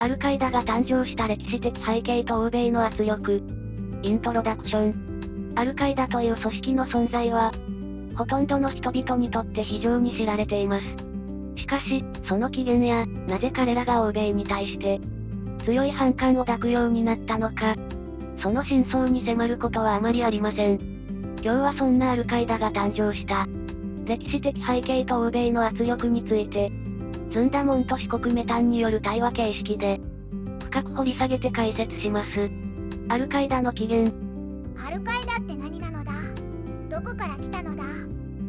アルカイダが誕生した歴史的背景と欧米の圧力。イントロダクション。アルカイダという組織の存在は、ほとんどの人々にとって非常に知られています。しかし、その起源や、なぜ彼らが欧米に対して、強い反感を抱くようになったのか、その真相に迫ることはあまりありません。今日はそんなアルカイダが誕生した、歴史的背景と欧米の圧力について、ずんだもんと四国メタンによる対話形式で、深く掘り下げて解説します。アルカイダの起源。アルカイダって何なのだ？どこから来たのだ？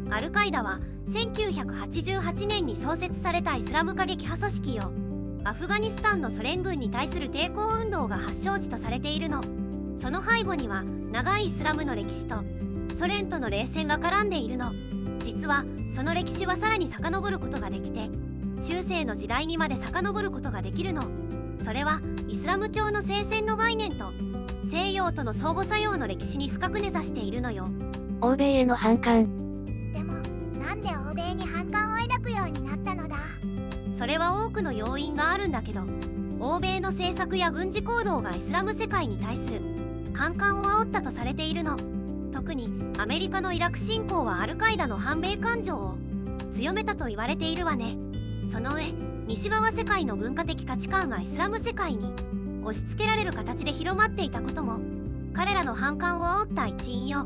アルカイダは1988年に創設されたイスラム過激派組織よ。アフガニスタンのソ連軍に対する抵抗運動が発祥地とされているの。その背後には長いイスラムの歴史とソ連との冷戦が絡んでいるの。実はその歴史はさらに遡ることができて、中世の時代にまで遡ることができるの。それはイスラム教の聖戦の概念と西洋との相互作用の歴史に深く根ざしているのよ。欧米への反感。でも、なんで欧米に反感を抱くようになったのだ？それは多くの要因があるんだけど、欧米の政策や軍事行動がイスラム世界に対する反感を煽ったとされているの。特にアメリカのイラク侵攻はアルカイダの反米感情を強めたと言われているわね。その上、西側世界の文化的価値観がイスラム世界に押し付けられる形で広まっていたことも彼らの反感を煽った一因よ。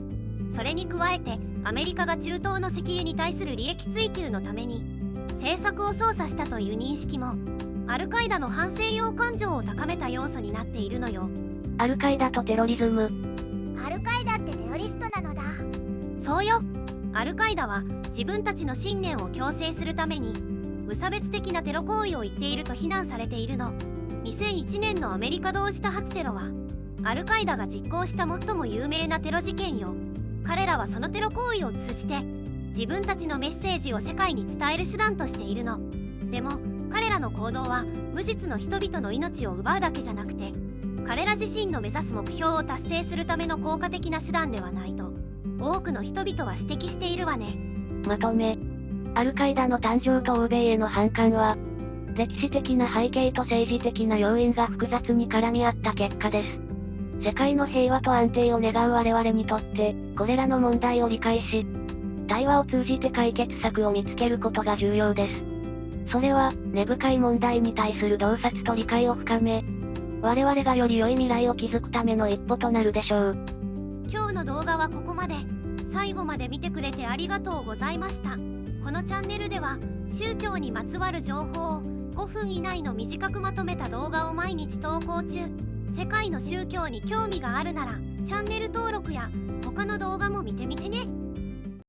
それに加えてアメリカが中東の石油に対する利益追求のために政策を操作したという認識もアルカイダの反西洋感情を高めた要素になっているのよ。アルカイダとテロリズム。アルカイダってテロリストなのだ？そうよ。アルカイダは自分たちの信念を強制するために無差別的なテロ行為を言っていると非難されているの。2001年のアメリカ同時多発テロはアルカイダが実行した最も有名なテロ事件よ。彼らはそのテロ行為を通じて自分たちのメッセージを世界に伝える手段としているの。でも彼らの行動は無実の人々の命を奪うだけじゃなくて、彼ら自身の目指す目標を達成するための効果的な手段ではないと多くの人々は指摘しているわね。まとめ。アルカイダの誕生と欧米への反感は、歴史的な背景と政治的な要因が複雑に絡み合った結果です。世界の平和と安定を願う我々にとって、これらの問題を理解し、対話を通じて解決策を見つけることが重要です。それは、根深い問題に対する洞察と理解を深め、我々がより良い未来を築くための一歩となるでしょう。今日の動画はここまで。最後まで見てくれてありがとうございました。このチャンネルでは宗教にまつわる情報を5分以内の短くまとめた動画を毎日投稿中。世界の宗教に興味があるならチャンネル登録や他の動画も見てみてね。